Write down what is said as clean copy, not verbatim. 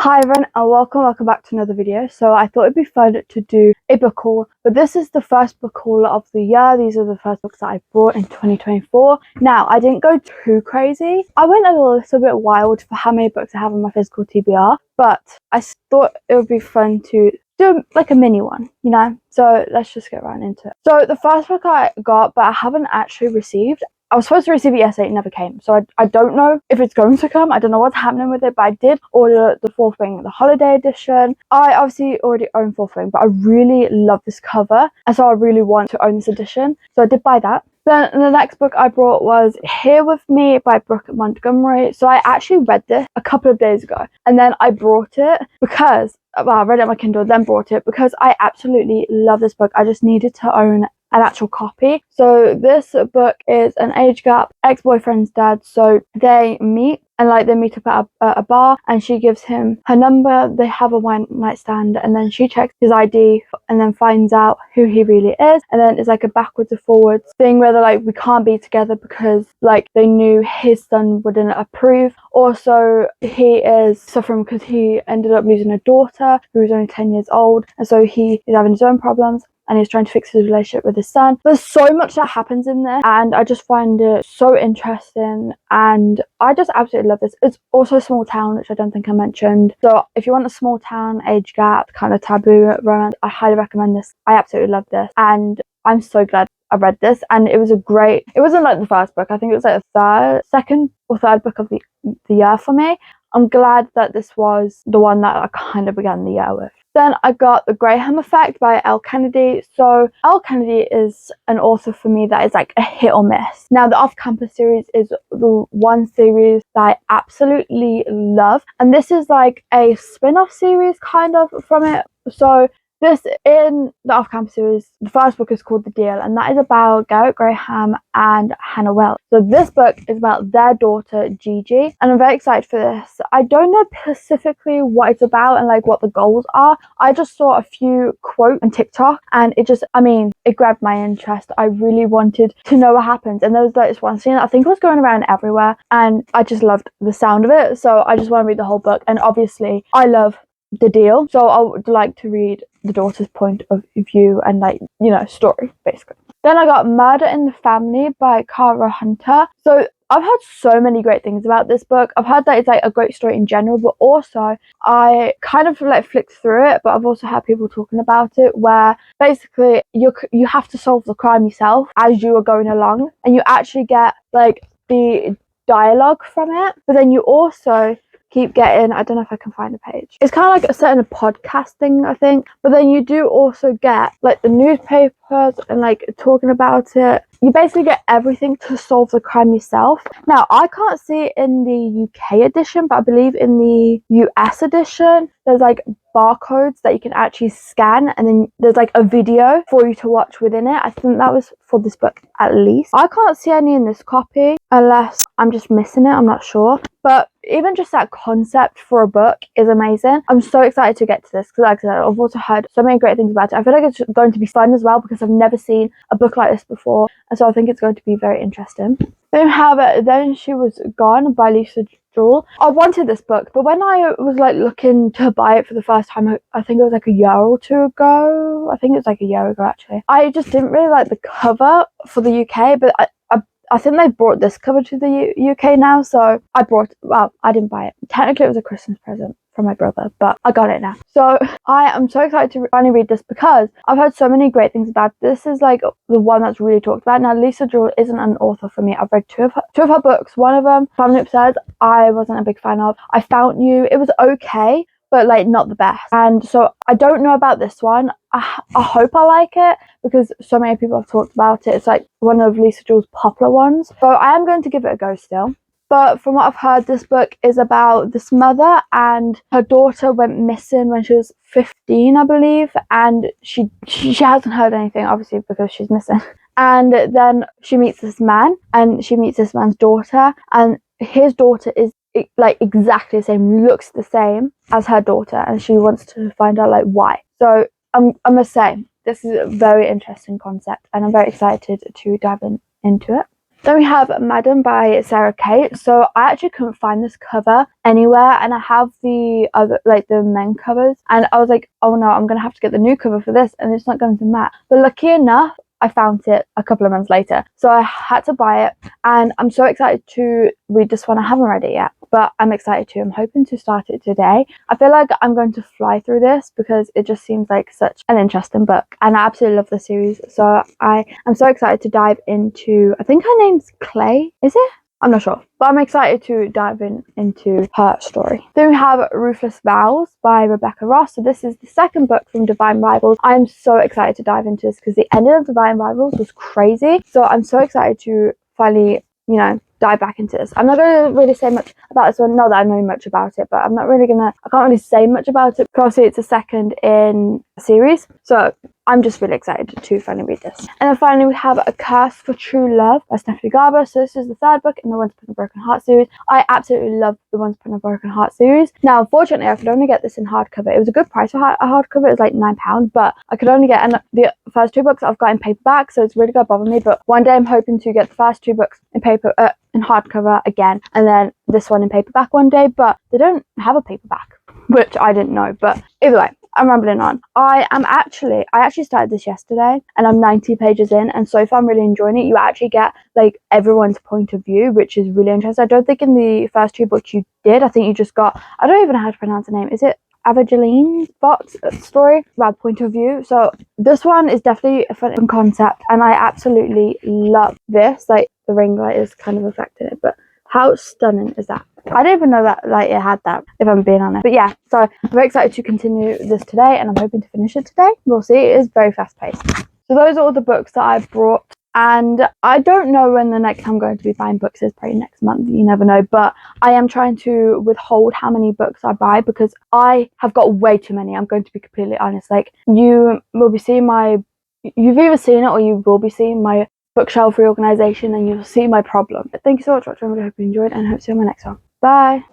Hi everyone and welcome back to another video. So I thought it'd be fun to do a book haul, but this is the first book haul of the year. These are the first books that I bought in 2024. Now, I didn't go too crazy. I went a little bit wild for how many books I have on my physical TBR, but I thought it would be fun to do like a mini one, you know? So let's just get right into it. So the first book I got, but I haven't actually received. I was supposed to receive it yesterday, it never came. So I don't know if it's going to come. I don't know what's happening with it, but I did order the Fourth Wing, the holiday edition. I obviously already own Fourth Wing, but I really love this cover. And so I really want to own this edition. So I did buy that. Then the next book I brought was Here With Me by Brooke Montgomery. So I actually read this a couple of days ago. And then I brought it because, well, I read it on my Kindle, then brought it because I absolutely love this book. I just needed to own an actual copy. So this book is an age gap ex-boyfriend's dad. So they meet and they meet up at a bar, and she gives him her number. They have a one night stand, and then she checks his ID and then finds out who he really is. And then it's like a backwards and forwards thing where they're like, we can't be together because they knew his son wouldn't approve. Also, he is suffering because he ended up losing a daughter who was only 10 years old, and so he is having his own problems. And he's trying to fix his relationship with his son. There's so much that happens in this, and I just find it so interesting, and I just absolutely love this. It's also a small town, which I don't think I mentioned. So if you want a small town, age gap, kind of taboo romance, I highly recommend this. I absolutely love this, and I'm so glad I read this. And it wasn't like the first book. I think it was like the second or third book of the year for me. I'm glad that this was the one that I kind of began the year with. Then I got The Graham Effect by Elle Kennedy. So Elle Kennedy is an author for me that is like a hit or miss. Now, the Off-Campus series is the one series that I absolutely love. And this is like a spin-off series kind of from it. So this, in the Off-Campus series, the first book is called The Deal, and that is about Garrett Graham and Hannah Wells. So this book is about their daughter, Gigi, and I'm very excited for this. I don't know specifically what it's about and what the goals are. I just saw a few quotes on TikTok, and it grabbed my interest. I really wanted to know what happens, and there was this one scene that I think was going around everywhere, and I just loved the sound of it, so I just want to read the whole book. And obviously, I love The Deal, so I would like to read the daughter's point of view and story basically. Then I got Murder in the Family by Cara Hunter. So I've heard so many great things about this book. I've heard that it's a great story in general, but also I kind of flicked through it, but I've also heard people talking about it where basically you have to solve the crime yourself as you are going along, and you actually get the dialogue from it, but then you also keep getting, I don't know if I can find a page. It's kind of like a certain podcast thing, I think. But then you do also get the newspapers and talking about it. You basically get everything to solve the crime yourself. Now, I can't see it in the UK edition, but I believe in the US edition, there's barcodes that you can actually scan, and then there's a video for you to watch within it. I think that was for this book at least. I can't see any in this copy unless I'm just missing it, I'm not sure. But even just that concept for a book is amazing. I'm so excited to get to this because, like I said, I've also heard so many great things about it. I feel like it's going to be fun as well because I've never seen a book like this before, and so I think it's going to be very interesting. Then we have Then She Was Gone by Lisa Jewell. I wanted this book, but when I was looking to buy it for the first time, I think it was a year or two ago. I think it was a year ago actually. I just didn't really like the cover for the UK, but I think they brought this cover to the UK now, so I didn't buy it. Technically, it was a Christmas present from my brother, but I got it now. So I am so excited to finally read this because I've heard so many great things about it. This is the one that's really talked about. Now, Lisa Jewell isn't an author for me. I've read two of her books. One of them, Family Upstairs, I wasn't a big fan of. I Found You, it was okay, but not the best. And so I don't know about this one. I hope I like it because so many people have talked about it. It's one of Lisa Jewell's popular ones. So I am going to give it a go still. But from what I've heard, this book is about this mother, and her daughter went missing when she was 15, I believe. And she hasn't heard anything, obviously, because she's missing. And then she meets this man, and she meets this man's daughter, and his daughter is exactly the same, looks the same as her daughter, and she wants to find out why. So I must say, this is a very interesting concept, and I'm very excited to dive into it. Then we have Madam by Sarah Kate. So I actually couldn't find this cover anywhere, and I have the other, like the men covers, and I was like, oh no, I'm gonna have to get the new cover for this, and it's not going to match. But lucky enough, I found it a couple of months later, so I had to buy it, and I'm so excited to read this one. I haven't read it yet, but I'm excited to. I'm hoping to start it today. I feel like I'm going to fly through this because it just seems like such an interesting book, and I absolutely love the series. So I am so excited to dive into, I think her name's Clay, is it? I'm not sure, but I'm excited to dive into her story. Then we have Ruthless Vows by Rebecca Ross. So this is the second book from Divine Rivals. I am so excited to dive into this because the ending of Divine Rivals was crazy. So I'm so excited to finally, you know, dive back into this. I'm not going to really say much about this one. Not that I know much about it, but I can't really say much about it because it's a second in a series. So I'm just really excited to finally read this. And then finally we have A Curse for True Love by Stephanie Garber. So this is the third book in the Once Upon a Broken Heart series. I absolutely love the Once Upon a Broken Heart series. Now, unfortunately, I could only get this in hardcover. It was a good price for a hardcover. It was like £9, but I could only get, and the first two books I've got in paperback, so it's really gonna bother me. But one day I'm hoping to get the first two books in in hardcover again, and then this one in paperback one day. But they don't have a paperback, which I didn't know. But either way, I'm rambling on. I actually started this yesterday, and I'm 90 pages in, and so far I'm really enjoying it. You actually get like everyone's point of view, which is really interesting. I don't think in the first two books you did. I think you just got, I don't even know how to pronounce the name. Is it Evangeline Fox story about point of view? So this one is definitely a fun concept, and I absolutely love this. Like the ring light is kind of affecting it, but how stunning is that? I didn't even know that like it had that, if I'm being honest. But yeah, so I'm very excited to continue this today, and I'm hoping to finish it today. We'll see. It is very fast paced. So those are all the books that I brought, and I don't know when the next time I'm going to be buying books is. Probably next month, you never know. But I am trying to withhold how many books I buy because I have got way too many. I'm going to be completely honest. Like you will be seeing you've either seen it or you will be seeing my bookshelf reorganization, and you'll see my problem. But thank you so much for watching. I really hope you enjoyed, and I hope to see you on my next one. Bye.